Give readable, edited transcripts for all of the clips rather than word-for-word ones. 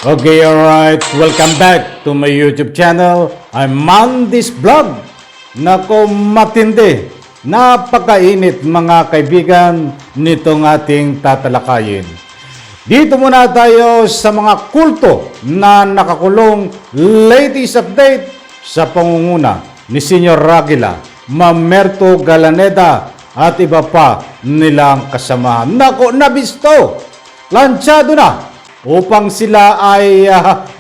Okay, alright. Welcome back to my YouTube channel. I'm Mandis Vlog. Nako, matindi. Napakainit mga kaibigan nitong ating tatalakayin. Dito muna tayo sa mga kulto na nakakulong. Latest update sa pangunguna ni Senior Ragila, Mamerto Galaneda at iba pa nilang kasamahan. Nako, nabisto. Lansyado na upang sila ay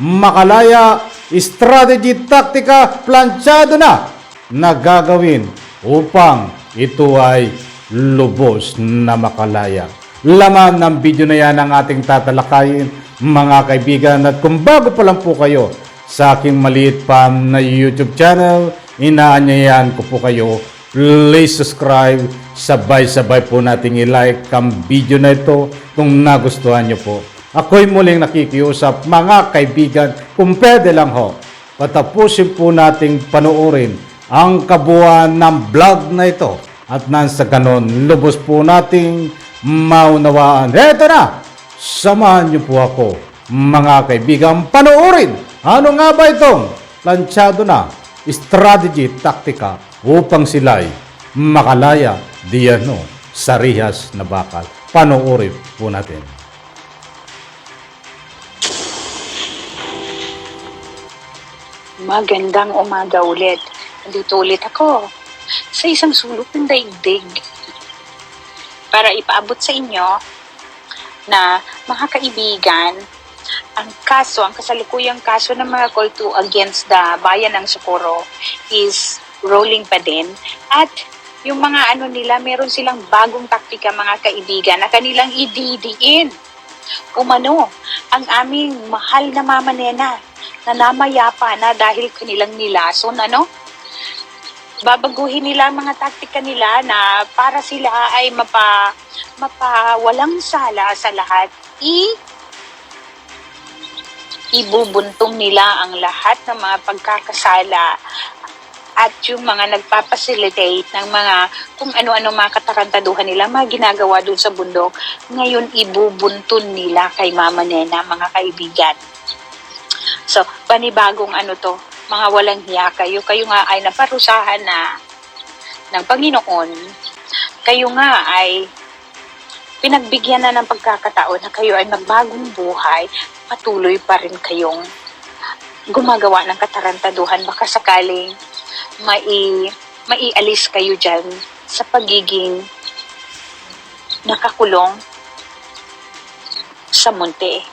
makalaya. Strategy, taktika, planchado na gagawin upang ito ay lubos na makalaya. Laman ng video na yan ang ating tatalakayin mga kaibigan. At kung bago pa lang po kayo sa aking maliit pa na YouTube channel, inaanyayahan ko po kayo, please subscribe. Sabay-sabay po nating i-like ang video na ito kung nagustuhan nyo po. Ako'y muling nakikiusap mga kaibigan, kung pwede lang ho, patapusin po nating panoorin ang kabuuan ng vlog na ito. At nang sa ganon, lubos po nating maunawaan. Eto na! Samahan niyo po ako mga kaibigan, panoorin! Ano nga ba itong planchado na strategy, taktika upang sila'y makalaya diyan sa rihas na bakal? Panoorin po natin. Magandang umaga ulit. Nandito ulit ako sa isang sulok ng daigdig para ipaabot sa inyo na mga kaibigan, ang kasalukuyang kaso ng mga kulto against the bayan ng Socorro is rolling pa din. At yung mga nila, meron silang bagong taktika mga kaibigan na kanilang ididiin. Umano, ang aming mahal na Mama Nena na namayapa na dahil kanilang nilason, babaguhin nila ang mga taktika nila na para sila ay walang sala sa lahat. Ibubuntong nila ang lahat ng mga pagkakasala at yung mga nagpapacilitate ng mga kung ano-ano mga katarantaduhan nila, mga ginagawa dun sa bundok, ngayon ibubuntun nila kay Mama Nena, mga kaibigan. So, panibagong mga walang hiya kayo. Kayo nga ay naparusahan na ng Panginoon. Kayo nga ay pinagbigyan na ng pagkakataon na kayo ay magbagong buhay. Patuloy pa rin kayong gumagawa ng katarantaduhan. Baka sakaling maialis kayo dyan sa pagiging nakakulong sa munti.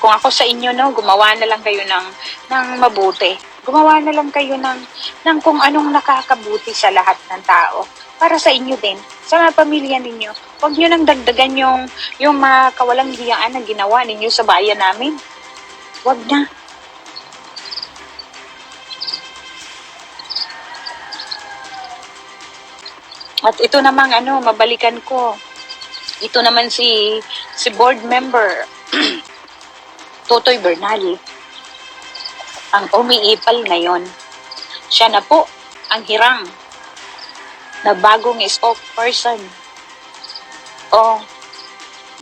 Kung ako sa inyo, gumawa na lang kayo ng mabuti. Gumawa na lang kayo ng kung anong nakakabuti sa lahat ng tao. Para sa inyo din, sa mga pamilya ninyo. Huwag nyo nang dagdagan yung mga kawalang hiyaan na ginawa ninyo sa bayan namin. Huwag na. At ito namang mabalikan ko. Ito naman si board member Totoy Bernal, ang umiipal ngayon. Siya na po ang hirang na bagong spokesperson.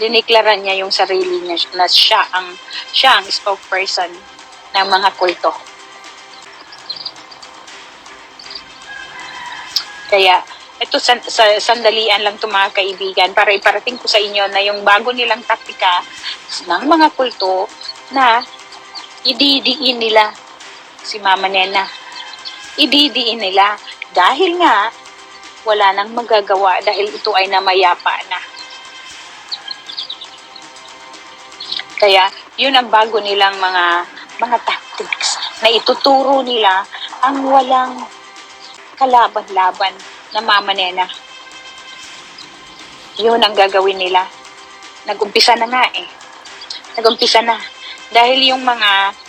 Diniklara niya yung sarili niya na siya ang spokesperson ng mga kulto. Kaya ito sandalian lang ito mga kaibigan para iparating ko sa inyo na yung bago nilang taktika ng mga kulto na ididiin nila si Mama Nena. Ididiin nila dahil nga wala nang magagawa dahil ito ay namayapa na. Kaya yun ang bago nilang mga tactics na ituturo nila ang walang kalaban-laban na Mama Nena. Yun ang gagawin nila. Nag-umpisa na nga Nag-umpisa na. Dahil yung mga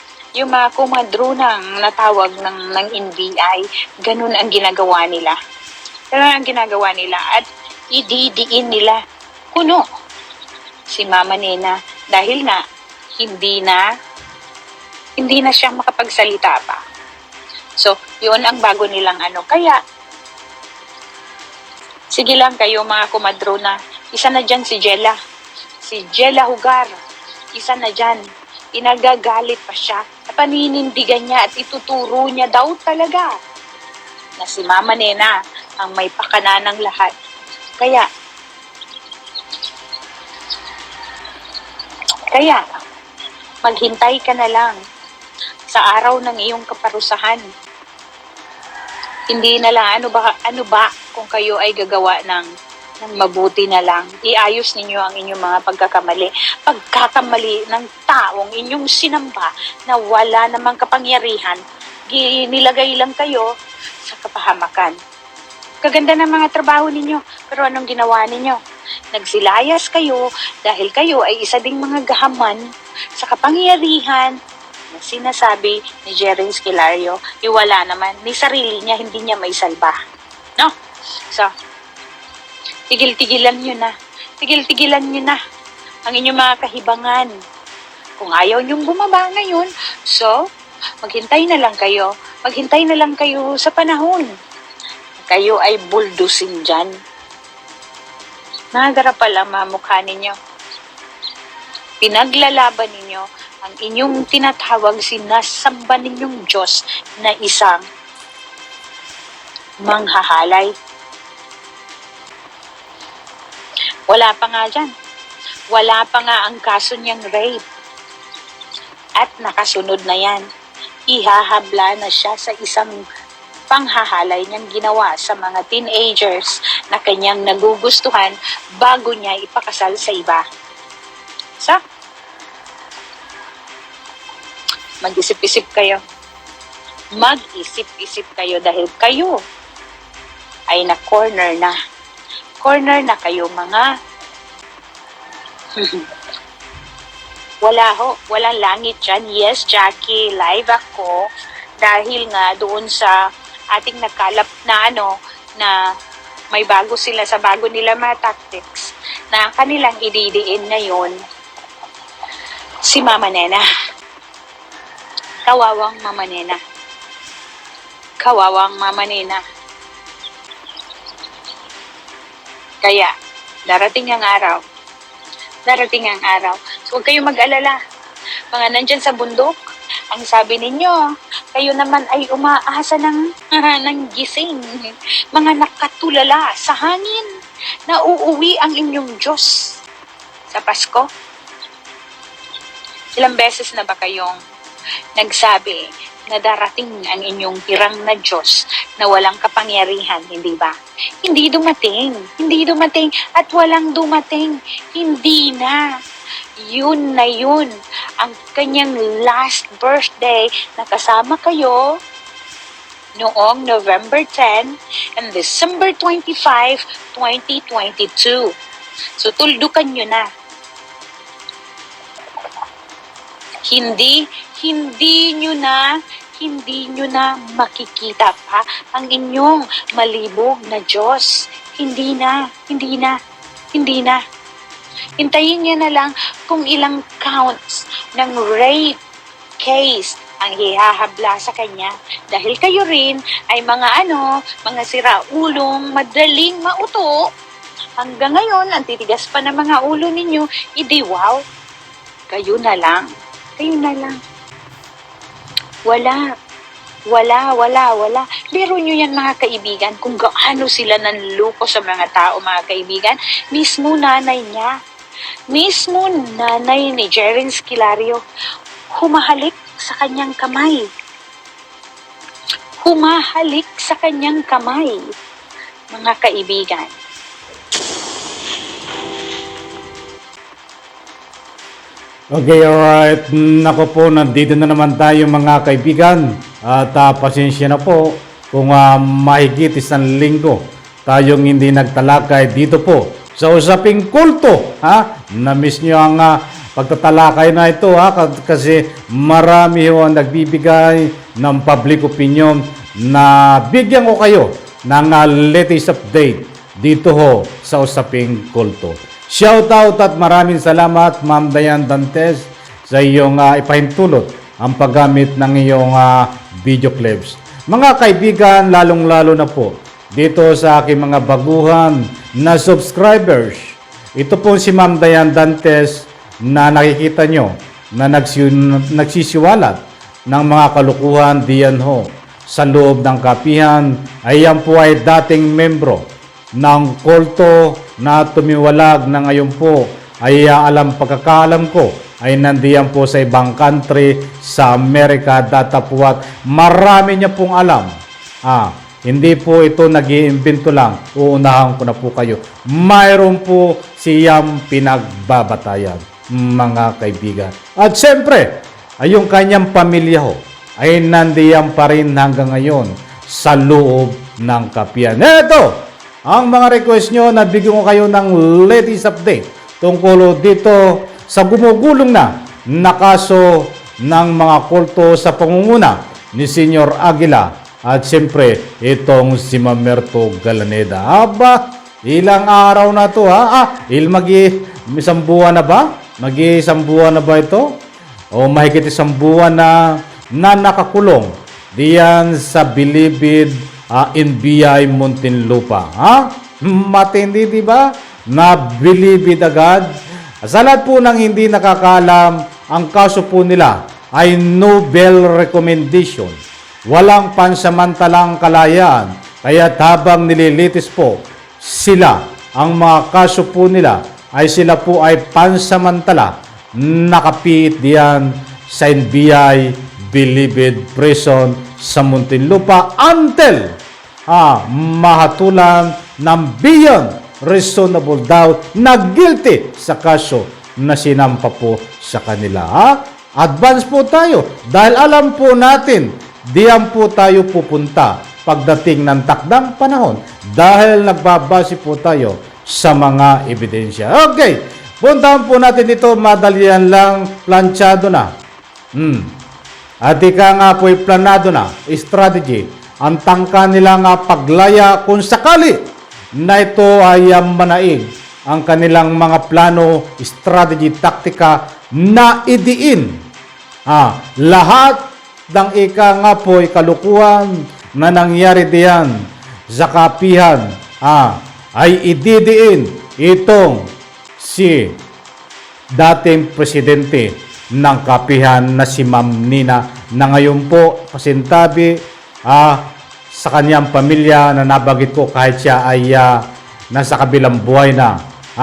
kumadro ng natawag ng NBI, ganun ang ginagawa nila. Ganun ang ginagawa nila at ididiin nila kuno si Mama Nena dahil nga hindi na siya makapagsalita pa. So, yun ang bago nilang Kaya, sige lang kayo mga kumadro na. Isa na dyan si Jella Hugar. isa na dyan, inagagalit pa siya, paninindigan niya at ituturo niya daw talaga na si Mama Nena ang may pakana ng lahat. Kaya, maghintay ka na lang sa araw ng iyong kaparusahan. Hindi na lang, ano ba kung kayo ay gagawa ng mabuti na lang. Iayos ninyo ang inyong mga pagkakamali. Pagkakamali ng taong inyong sinamba na wala namang kapangyarihan, nilagay lang kayo sa kapahamakan. Kaganda ng mga trabaho ninyo, pero anong ginawa ninyo? Nagsilayas kayo dahil kayo ay isa ding mga gahaman sa kapangyarihan na sinasabi ni Jerry Esquilario, wala naman, ni sarili niya, hindi niya may salba. No? So, tigil-tigilan nyo na. Tigil-tigilan nyo na ang inyong mga kahibangan. Kung ayaw nyong bumaba ngayon, so, maghintay na lang kayo. Maghintay na lang kayo sa panahon. Kayo ay buldusin dyan. Nagarapal ang mga mukha ninyo. Pinaglalaban ninyo ang inyong tinatawag sinasamba ninyong Diyos na isang manghahalay. Wala pa nga dyan. Wala pa nga ang kaso niyang rape. At nakasunod na yan. Ihahabla na siya sa isang panghahalay niyang ginawa sa mga teenagers na kanyang nagugustuhan bago niya ipakasal sa iba. So, mag-isip-isip kayo. Mag-isip-isip kayo dahil kayo ay na-corner na. Corner na kayo mga walang langit dyan. Yes, Jackie, live ako dahil nga doon sa ating nakalap na na may bago sila sa bago nila mga tactics na kanilang ididiin ngayon si Mama Nena. Kawawang Mama Nena. Kawawang Mama Nena. Kaya, darating ang araw. Darating ang araw. So, huwag kayong mag-alala. Mga nandyan sa bundok, ang sabi ninyo, kayo naman ay umaasa ng gising. Mga nakatulala sa hangin na uuwi ang inyong Diyos sa Pasko. Ilang beses na ba kayong nagsabi na darating ang inyong hirang na Diyos na walang kapangyarihan, hindi ba? Hindi dumating at walang dumating, hindi na. Yun na yun, ang kanyang last birthday na kasama kayo noong November 10 and December 25, 2022. So tuldukan nyo na. Hindi nyo na makikita pa ang inyong malibog na Diyos. Hindi na. Hintayin niya na lang kung ilang counts ng rape case ang hihahabla sa kanya. Dahil kayo rin ay mga siraulong madaling mauto. Hanggang ngayon, ang titigas pa ng mga ulo ninyo, wow, kayo na lang. Wala. Biro nyo yan mga kaibigan kung gaano sila nanluko sa mga tao mga kaibigan. Mismo nanay ni Jerry Esquilario, humahalik sa kanyang kamay. Mga kaibigan. Okay, alright. Nako po, nandito na naman tayo mga kaibigan. At pasensya na po kung mahigit isang linggo tayong hindi nagtalakay dito po sa usaping kulto. Na-miss nyo ang pagtatalakay na ito kasi marami ho ang nagbibigay ng public opinion na bigyan ko kayo ng latest update dito ho sa usaping kulto. Shout out at maraming salamat Ma'am Dayan Dantes sa iyong ipahintulot ang paggamit ng iyong video clips. Mga kaibigan, lalong-lalo na po dito sa aking mga baguhan na subscribers. Ito po si Ma'am Dayan Dantes na nakikita nyo na nagsisiwalat ng mga kalukuhan diyan ho sa loob ng kapihan ay yan po ay dating membro ng kulto na tumiwalag na ngayon po ay alam pagkakaalam ko ay nandiyan po sa ibang country sa Amerika datapwat marami niya pong alam. Hindi po ito nag-iimbento lang. Uunahan ko na po kayo. Mayroon po siyang pinagbabatayan, mga kaibigan. At siyempre, ay yung kanyang pamilya ho, ay nandiyan pa rin hanggang ngayon sa loob ng kapihan. Ito, ang mga request nyo, nabigyan ko kayo ng latest update tungkol dito sa gumugulong na kaso ng mga kulto sa pangunguna ni Senyor Aguila. At siyempre, itong si Mamerto Galaneda. Ilang araw na to isang buwan na ba? Mag-iisang buwan na ba ito? O mahigit isang buwan na nakakulong diyan sa Bilibid NBI Muntinlupa. Matindi, di ba? Na Bilibid agad. Sa lahat po ng hindi nakakaalam, ang kaso po nila ay Nobel recommendation. Walang pansamantalang kalayaan. Kaya't habang nililitis po sila, ang mga kaso po nila ay sila po ay pansamantala nakapiit diyan sa NBI Bilibid Prison sa Muntinlupa until mahatulan ng beyond reasonable doubt na guilty sa kaso na sinampa po sa kanila. Advance po tayo dahil alam po natin diyan po tayo pupunta pagdating ng takdang panahon dahil nagbabase po tayo sa mga ebidensya. Okay, puntahan po natin ito, madalian lang, planchado na. At ika nga po planado na, strategy, ang tangka nila nga paglaya kung sakali na ito ay manaig ang kanilang mga plano, strategy, taktika na idiin. Lahat ng ika nga po kalukuhan na nangyari diyan sa kapihan ay ididiin itong si dating presidente ng kapihan na si Ma'am Nina na ngayon po pasintabi sa kanyang pamilya na nabagit ko kahit siya ay nasa kabilang buhay na.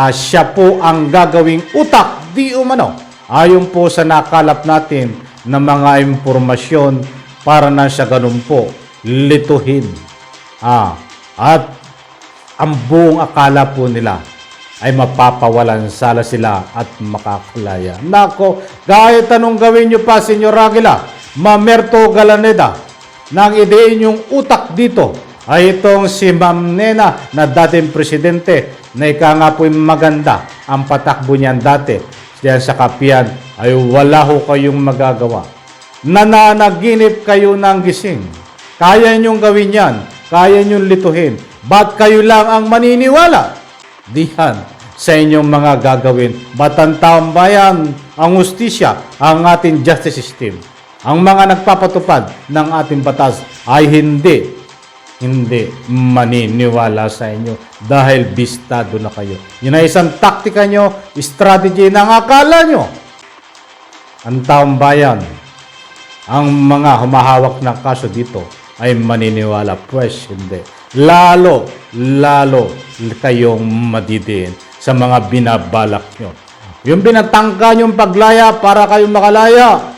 Siya po ang gagawing utak di umano ayon po sa nakalap natin ng mga impormasyon para na siya ganun po lituhin. At ang buong akala po nila ay mapapawalan sala sila at makakulaya. Nako, kahit anong gawin nyo pa, Senyor Aguila, Mamerto Galaneda, nang idein yung utak dito ay itong si Ma'am Nena na dating presidente na ika nga po maganda ang patakbo niyan dati diyan sa kapihan ay wala ho kayong magagawa. Nananaginip kayo ng gising. Kaya nyong gawin yan. Kaya nyong lituhin. Ba't kayo lang ang maniniwala? Diyan sa inyong mga gagawin. Ba't ang taong bayan, ang hustisya, ang ating justice system, ang mga nagpapatupad ng ating batas ay hindi maniniwala sa inyo dahil bistado na kayo. Yun ay isang taktika nyo, strategy ng akala nyo. Ang taong bayan, ang mga humahawak ng kaso dito ay maniniwala. Pues hindi. Lalo kayong madidiin sa mga binabalak nyo. Yung binatangka nyong paglaya para kayong makalaya,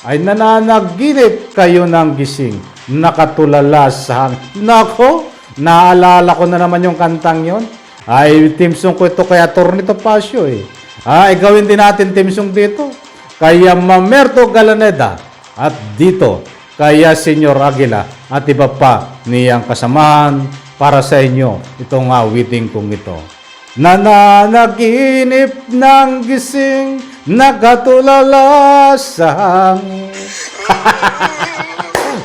ay nananaginip kayo ng gising. Nakatulala sa hangin. Nako, naalala ko na naman yung kantang yon. Ay, timsong ko ito kaya Tornito Pasio gawin din natin timsong dito. Kaya Mamerto Galaneda at dito kaya Senyor Aguila at iba pa niyang kasamahan para sa inyo itong awiting kong ito. Nananaginip ng gising, nakatulala sa hangin.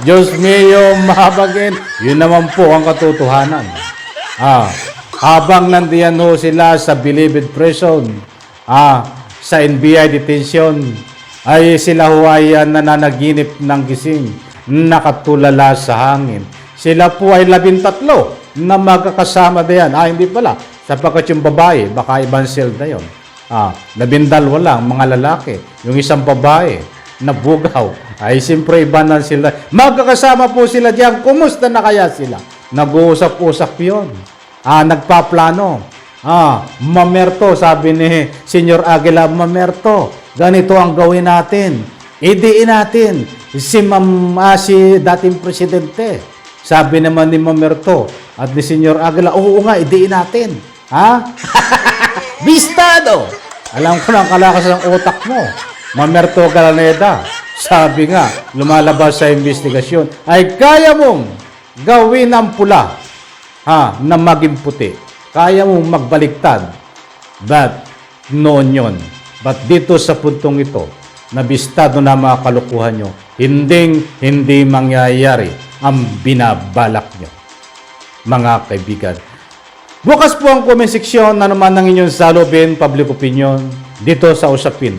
Diyos mio, mahabagin. Yun naman po ang katotohanan. Habang nandiyan ho sila sa Bilibid Prison, sa NBI detention, ay sila ho ay nananaginip ng gising, nakatulala sa hangin. Sila po ay 13 na magkakasama diyan. Hindi pala, sapagkat yung babae, baka ibang cell na yun. 12 lang, mga lalaki. Yung isang babae na bugaw. Ay, siyempre iba na sila. Magkakasama po sila diyan. Kumusta na kaya sila? Nag-uusap-usap yun. Nagpaplano. Mamerto, sabi ni Senyor Aguila, Mamerto, ganito ang gawin natin. Idiin natin si dating presidente. Sabi naman ni Mamerto at ni Senyor Aguila, oo nga, idiin natin. Bistado! Alam ko na ang kalakas ng utak mo. Mamerto Galaneda, sabi nga, lumalabas sa investigasyon, ay kaya mong gawin ang pula na maging puti. Kaya mong magbaliktad. But, noon yun. But dito sa puntong ito, nabistado na mga kalukuhan nyo, hindi mangyayari ang binabalak nyo. Mga kaibigan, bukas po ang comment section na naman ng inyong salubin, public opinion, dito sa usapin.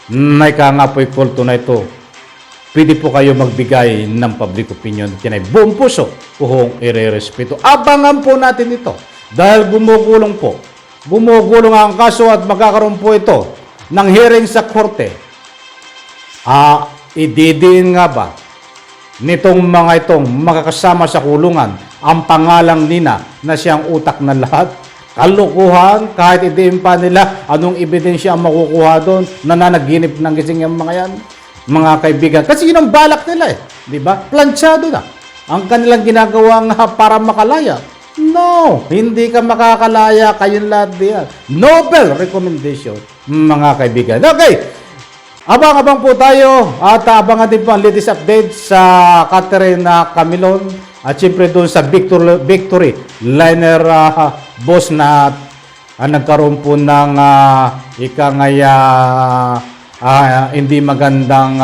May ka nga po'y kulto na ito. Pwede po kayo magbigay ng public opinion. Tinay buong puso, puhong ire-respeto. Abangan po natin ito. Dahil gumugulong ang kaso at magkakaroon po ito ng hearing sa korte. Ididiin nga ba nitong mga itong makakasama sa kulungan ang pangalang nina na siyang utak na lahat? Kalukuhan, kahit idiin pa nila anong ebidensya ang makukuha doon, nananaginip ng gising yung mga yan, mga kaibigan. Kasi yun ang balak nila di ba? Planchado na ang kanilang ginagawa nga para makalaya. No, hindi ka makakalaya, kayong lahat diyan. Nobel recommendation, mga kaibigan. Okay, abang-abang po tayo at abangan din po ang latest update sa Catherine Camilon at siyempre doon sa Victory Liner boss na nagkaroon po ng hindi magandang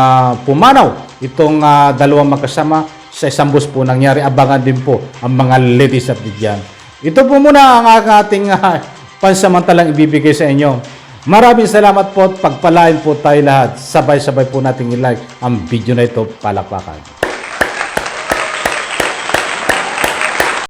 pumanaw itong dalawang magkasama sa isang bus po nangyari. Abangan din po ang mga latest update dyan. Ito po muna ang ating pansamantalang ibibigay sa inyo. Maraming salamat po at pagpalain po tayo lahat. Sabay-sabay po nating i-like ang video na ito. Palakpakan.